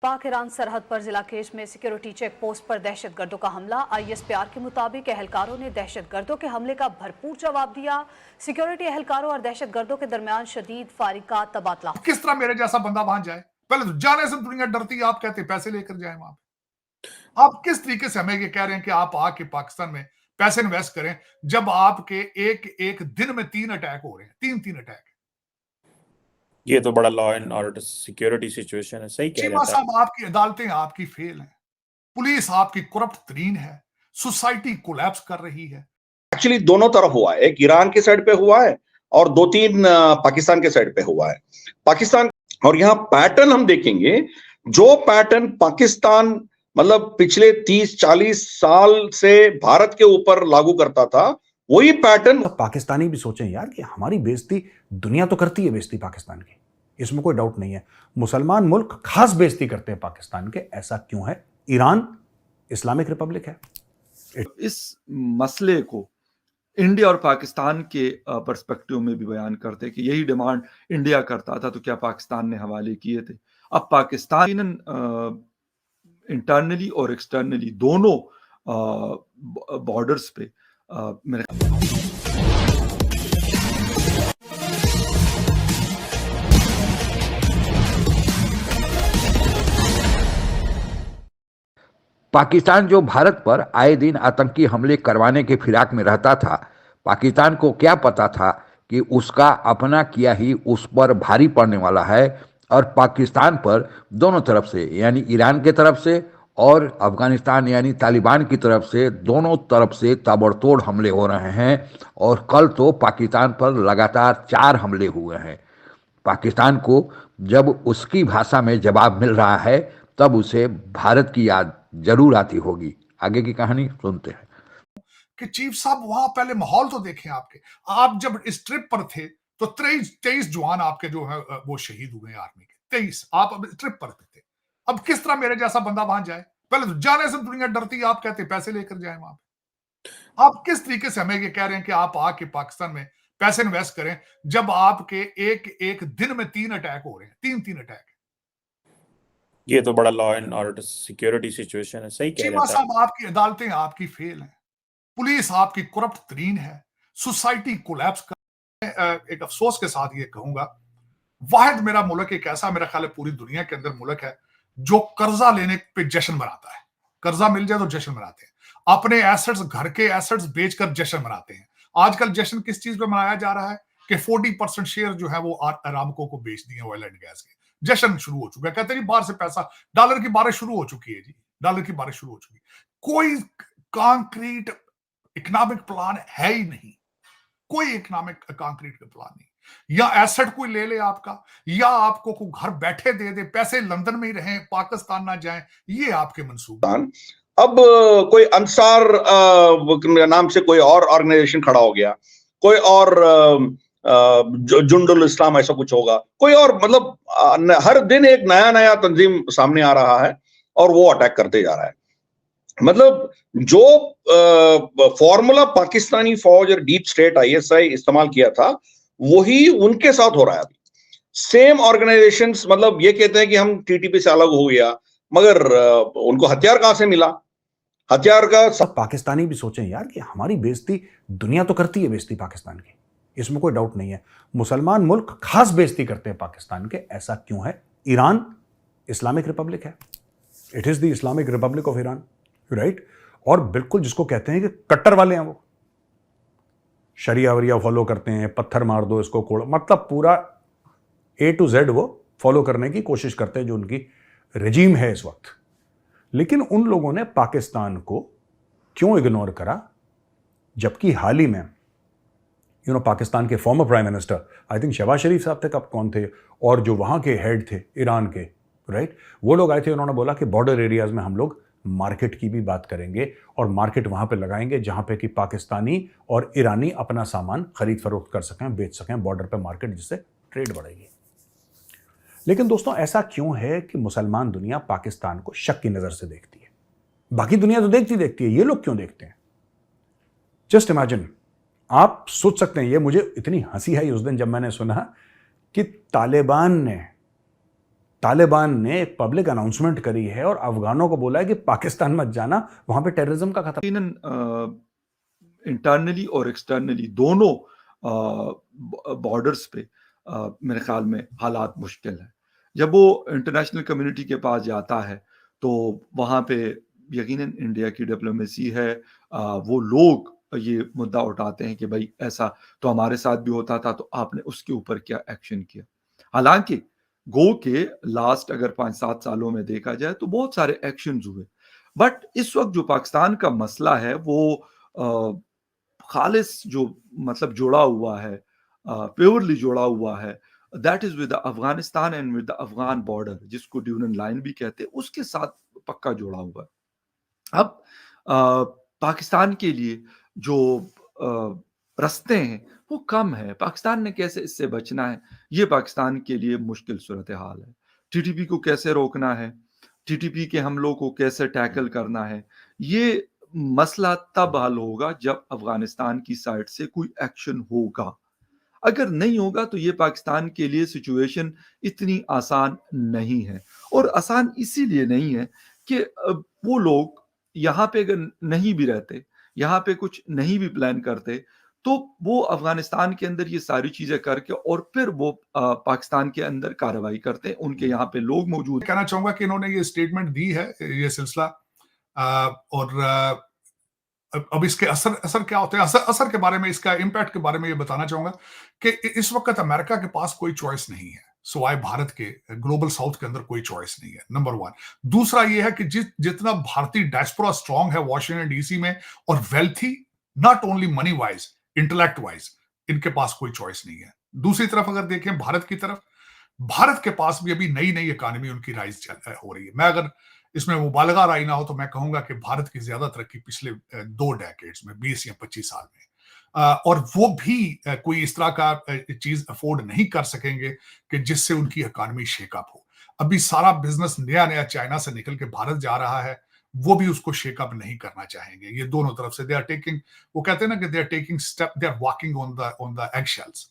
पाक ईरान सरहद पर जिला केश में सिक्योरिटी चेक पोस्ट पर दहशतगर्दों का हमला। ISPR के मुताबिक अहलकारों ने दहशतगर्दों के हमले का भरपूर जवाब दिया। सिक्योरिटी अहलकारों और दहशतगर्दों के दरमियान शदीद फायरिंग का तबादला। किस तरह मेरे जैसा बंदा वहां जाए? पहले तो जाने से दुनिया डरती है, आप कहते पैसे लेकर जाए वहां पे। आप किस तरीके से हमें ये कह रहे हैं कि आप आके पाकिस्तान में पैसे इन्वेस्ट करें, जब आपके एक एक दिन में 3 अटैक हो रहे हैं, 3 अटैक। ये तो बड़ा law and order security situation है। सही कह रहे चीमा हैं साहब, आपकी अदालतें आपकी फेल हैं, पुलिस आपकी करप्ट तरीन है, सोसाइटी कोलैप्स कर रही है। एक्चुअली दोनों तरफ हुआ है, एक ईरान के साइड पे हुआ है और 2-3 पाकिस्तान के साइड पे हुआ है। पाकिस्तान और यहां पैटर्न हम देखेंगे, जो पैटर्न पाकिस्तान मतलब पिछले 30-40 साल से भारत के ऊपर लागू करता था, वही पैटर्न पाकिस्तानी भी सोचें यार कि हमारी बेइज्जती दुनिया तो करती है, बेइज्जती पाकिस्तान की, इसमें कोई डाउट नहीं है। मुसलमान मुल्क खास बेइज्जती करते हैं पाकिस्तान के, ऐसा क्यों है? ईरान इस्लामिक रिपब्लिक है। इस मसले को इंडिया और पाकिस्तान के पर्सपेक्टिव में भी बयान करते कि यही डिमांड इंडिया करता था तो क्या पाकिस्तान ने हवाले किए थे। अब पाकिस्तान इंटरनली और एक्सटर्नली दोनों बॉर्डर्स पे मेरे पाकिस्तान जो भारत पर आए दिन आतंकी हमले करवाने के फिराक में रहता था, पाकिस्तान को क्या पता था कि उसका अपना किया ही उस पर भारी पड़ने वाला है। और पाकिस्तान पर दोनों तरफ से, यानी ईरान के तरफ से और अफगानिस्तान यानी तालिबान की तरफ से, दोनों तरफ से ताबड़तोड़ हमले हो रहे हैं। और कल तो पाकिस्तान पर लगातार 4 हमले हुए हैं। पाकिस्तान को जब उसकी भाषा में जवाब मिल रहा है, तब उसे भारत की याद जरूर आती होगी। आगे की कहानी सुनते हैं कि चीफ साहब वहां पहले माहौल तो देखें आपके। आप जब इस ट्रिप पर थे तो 23 जवान आपके जो है वो शहीद हुए हैं आर्मी के, 23। आप अब ट्रिप पर थे। अब किस तरह मेरे जैसा बंदा वहां जाए? पहले तो जाने से दुनिया डरती है, आप कहते पैसे लेकर जाए वहां पे। आप किस तरीके से हमें ये कह रहे हैं कि आप आके पाकिस्तान में पैसे इन्वेस्ट करें, जब आपके एक एक दिन में 3 अटैक हो रहे हैं, 3 अटैक। ये तो बड़ा law and order security situation है। सही कह रहे चीमा हैं साहब, आपकी अदालतें आपकी फेल हैं, पुलिस आपकी करप्ट तरीन है, सोसाइटी कोलैप्स कर। एक अफसोस के साथ ये कहूंगा, वाहिद मेरा मुल्क एक ऐसा, मेरा ख्याल है पूरी दुनिया के अंदर मुल्क है जो कर्जा लेने पे जश्न मनाता है। कर्जा मिल जाए तो जश्न मनाते हैं, अपने एसेट्स, घर के एसेट्स बेचकर जश्न मनाते हैं। आजकल जश्न किस चीज पे मनाया जा रहा है कि 40% शेयर जो है वो अरामको को बेच दिए ऑयल एंड गैस के। जश्न शुरू हो चुका है, कहते हैं बाहर से पैसा, डॉलर की बारिश शुरू हो चुकी है जी, डॉलर की बारिश शुरू हो चुकी है। कोई कॉन्क्रीट इकोनॉमिक प्लान है ही नहीं, कोई इकोनॉमिक कॉन्क्रीट का प्लान नहीं। या एसेट कोई ले ले आपका, या आपको कोई घर बैठे दे दे, पैसे लंदन में ही रहें, पाकिस्तान ना जाएं, ये आपके मंसूबे। अब कोई अंसार नाम से कोई और ऑर्गेनाइजेशन खड़ा हो गया, कोई और जुंडुल इस्लाम ऐसा कुछ होगा, कोई और, मतलब हर दिन एक नया नया तंजीम सामने आ रहा है और वो अटैक करते जा रहा है। मतलब जो फॉर्मूला पाकिस्तानी फौज और डीप स्टेट ISI इस्तेमाल किया था, वही उनके साथ हो रहा है अभी। सेम ऑर्गेनाइजेशंस, मतलब ये कहते हैं कि हम TTP से अलग हो गया, मगर उनको हथियार कहां से मिला? हथियार का सब पाकिस्तानी भी सोचें यार कि हमारी बेइज्जती दुनिया तो करती है, बेइज्जती पाकिस्तान की, इसमें कोई डाउट नहीं है। मुसलमान मुल्क खास बेइज्जती करते हैं पाकिस्तान के, ऐसा क्यों है? ईरान इस्लामिक रिपब्लिक है, it is the Islamic Republic of Iran, right. और बिल्कुल जिसको कहते हैं कि कट्टर वाले हैं, वो शरिया वरिया फॉलो करते हैं, पत्थर मार दो इसको कोड़, मतलब पूरा A to Z वो फॉलो करने की कोशिश करते हैं, जो उनकी रजीम है इस वक्त। लेकिन उन लोगों ने पाकिस्तान को क्यों इग्नोर करा, जबकि हाल ही में पाकिस्तान के former prime minister, I think Shahbaz Sharif साहब थे, कब कौन थे, और जो वहां के हेड थे ईरान के, राइट, वो लोग आए थे, उन्होंने बोला कि बॉर्डर एरियाज में हम लोग मार्केट की भी बात करेंगे और मार्केट वहां पे लगाएंगे जहां पे कि पाकिस्तानी और ईरानी अपना सामान खरीद फरोख्त कर सकें, बेच सकें, बॉर्डर पे मार्केट, जिससे ट्रेड बढ़ेगी। लेकिन दोस्तों, ऐसा क्यों है कि मुसलमान दुनिया पाकिस्तान को शक की नजर से देखती है? बाकी दुनिया तो देखती है, ये लोग क्यों देखते हैं? जस्ट इमेजिन, आप सोच सकते हैं, ये मुझे इतनी हंसी आई उस दिन जब मैंने सुना कि तालिबान ने तालिबान ने एक पब्लिक अनाउंसमेंट करी है और अफगानों को बोला है कि पाकिस्तान मत जाना, वहां पे टेररिज्म का खतरा। इंटरनली और एक्सटर्नली दोनों बॉर्डर्स पे मेरे ख्याल में हालात मुश्किल है। जब वो इंटरनेशनल कम्युनिटी के पास जाता है तो वहाँ पे यकीनन इंडिया की डिप्लोमेसी है, वो लोग ये मुद्दा उठाते हैं कि भाई ऐसा तो हमारे साथ भी होता था, तो आपने उसके ऊपर क्या एक्शन किया। हालांकि गो के लास्ट अगर 5-7 सालों में देखा जाए तो बहुत सारे एक्शंस हुए, बट इस वक्त जो पाकिस्तान का मसला है वो खालिस जो मतलब जुड़ा हुआ है, प्योरली जुड़ा हुआ है, that is with Afghanistan and with the Afghan border, जिसको ड्यूरन लाइन भी कहते हैं, उसके साथ पक्का जुड़ा हुआ है। अब पाकिस्तान के लिए जो रास्ते हैं वो कम है, पाकिस्तान ने कैसे इससे बचना है, ये पाकिस्तान के लिए मुश्किल सूरत हाल है। टीटीपी को कैसे रोकना है, टीटीपी के हमलों को कैसे टैकल करना है, ये मसला तब हल होगा जब अफगानिस्तान की साइड से कोई एक्शन होगा। अगर नहीं होगा तो ये पाकिस्तान के लिए सिचुएशन इतनी आसान नहीं है, और आसान इसीलिए नहीं है कि वो लोग यहाँ पे अगर नहीं भी रहते, यहाँ पे कुछ नहीं भी प्लान करते, तो वो अफगानिस्तान के अंदर ये सारी चीजें करके और फिर वो पाकिस्तान के अंदर कार्रवाई करते हैं, उनके यहाँ पे लोग मौजूद। कहना चाहूंगा कि इन्होंने ये स्टेटमेंट दी है, ये सिलसिला, और अब इसके असर क्या होते हैं, असर के बारे में, इसका इम्पैक्ट के बारे में ये बताना चाहूंगा कि इस वक्त अमेरिका के पास कोई चॉइस नहीं है सिवाय भारत के। ग्लोबल साउथ के अंदर कोई चॉइस नहीं है, नंबर वन। दूसरा ये है कि जितना भारतीय डायस्पोरा स्ट्रांग है वॉशिंगटन डीसी में, और wealthy, not only money wise, intellect wise, इनके पास कोई चॉइस नहीं है। दूसरी तरफ अगर देखें भारत की तरफ, भारत के पास भी अभी नई नई इकोनॉमी उनकी राइज हो रही है। मैं अगर इसमें मुबालगा राय ना हो तो मैं कहूंगा कि भारत की ज्यादा तरक्की पिछले 2 डेकेड्स में, 20 या 25 साल में, और वो भी कोई इस तरह का चीज अफोर्ड नहीं कर सकेंगे कि जिससे उनकी इकोनॉमी शेकअप हो। अभी सारा बिजनेस नया नया चाइना से निकल के भारत जा रहा है, वो भी उसको शेकअप नहीं करना चाहेंगे। ये दोनों तरफ से दे आर टेकिंग, वो कहते हैं ना कि they are taking step, they are walking on the egg shells.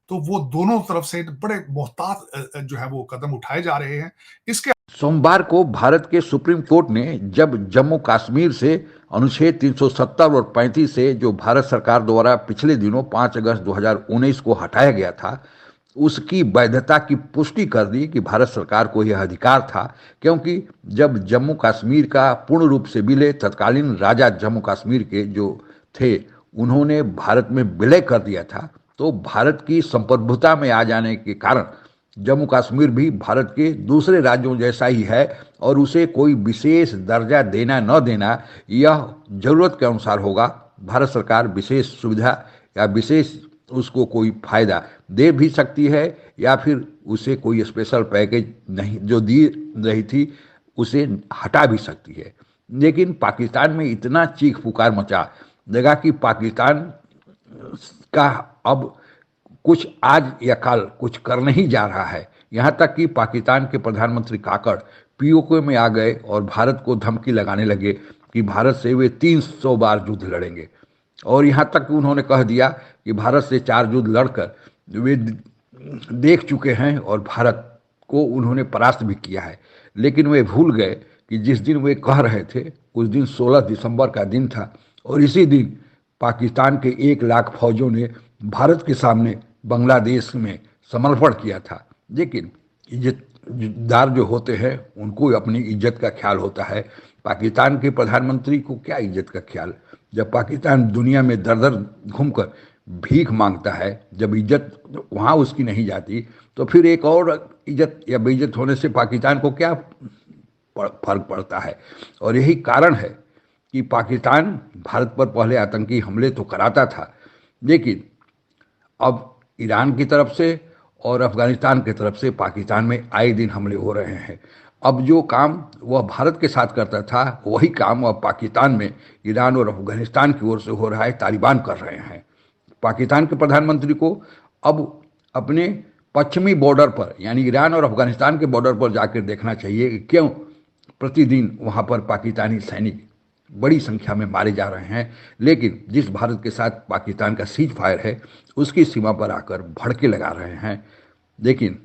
तो वो दोनों तरफ से बड़े मोहतात जो है वो कदम उठाए जा रहे हैं। इसके सोमवार को भारत के सुप्रीम कोर्ट ने जब जम्मू कश्मीर से अनुच्छेद 370 और 35 से, जो भारत सरकार द्वारा पिछले दिनों 5 अगस्त 2019 को हटाया गया था, उसकी वैधता की पुष्टि कर दी कि भारत सरकार को यह अधिकार था, क्योंकि जब जम्मू कश्मीर का पूर्ण रूप से विलय तत्कालीन राजा जम्मू कश्मीर के जो थे उन्होंने भारत में विलय कर दिया था, तो भारत की संप्रभुता में आ जाने के कारण जम्मू कश्मीर भी भारत के दूसरे राज्यों जैसा ही है, और उसे कोई विशेष दर्जा देना न देना यह जरूरत के अनुसार होगा। भारत सरकार विशेष सुविधा या विशेष उसको कोई फायदा दे भी सकती है, या फिर उसे कोई स्पेशल पैकेज नहीं जो दी रही थी उसे हटा भी सकती है। लेकिन पाकिस्तान में इतना चीख पुकार मचा देगा कि पाकिस्तान का अब कुछ आज या कल कुछ करने ही जा रहा है। यहाँ तक कि पाकिस्तान के प्रधानमंत्री काकड़ पीओके में आ गए और भारत को धमकी लगाने लगे कि भारत से वे 300 बार युद्ध लड़ेंगे, और यहाँ तक कि उन्होंने कह दिया कि भारत से 4 युद्ध लड़कर वे देख चुके हैं और भारत को उन्होंने परास्त भी किया है। लेकिन वे भूल गए कि जिस दिन वे कह रहे थे उस दिन 16 दिसंबर का दिन था, और इसी दिन पाकिस्तान के 1 लाख फौजों ने भारत के सामने बांग्लादेश में समर्पण किया था। लेकिन इज्जतदार जो होते हैं उनको अपनी इज्जत का ख्याल होता है। पाकिस्तान के प्रधानमंत्री को क्या इज्जत का ख्याल, जब पाकिस्तान दुनिया में दर दर घूमकर भीख मांगता है, जब इज्जत वहाँ उसकी नहीं जाती, तो फिर एक और इज्जत या बेइज्जत होने से पाकिस्तान को क्या फर्क पड़ता है। और यही कारण है कि पाकिस्तान भारत पर पहले आतंकी हमले तो कराता था, लेकिन अब ईरान की तरफ से और अफगानिस्तान की तरफ से पाकिस्तान में आए दिन हमले हो रहे हैं। अब जो काम वह भारत के साथ करता था वही काम अब पाकिस्तान में ईरान और अफगानिस्तान की ओर से हो रहा है, तालिबान कर रहे हैं। पाकिस्तान के प्रधानमंत्री को अब अपने पश्चिमी बॉर्डर पर यानी ईरान और अफगानिस्तान के बॉर्डर पर जाकर देखना चाहिए कि क्यों प्रतिदिन वहाँ पर पाकिस्तानी सैनिक बड़ी संख्या में मारे जा रहे हैं, लेकिन जिस भारत के साथ पाकिस्तान का सीज फायर है उसकी सीमा पर आकर भड़के लगा रहे हैं। लेकिन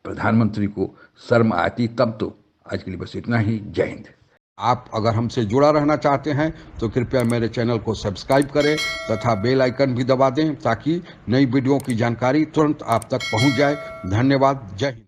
प्रधानमंत्री को शर्म आती तब तो। आज के लिए बस इतना ही। जय हिंद। आप अगर हमसे जुड़ा रहना चाहते हैं तो कृपया मेरे चैनल को सब्सक्राइब करें तथा बेल आइकन भी दबा दें ताकि नई वीडियो की जानकारी तुरंत आप तक पहुंच जाए। धन्यवाद। जय हिंद।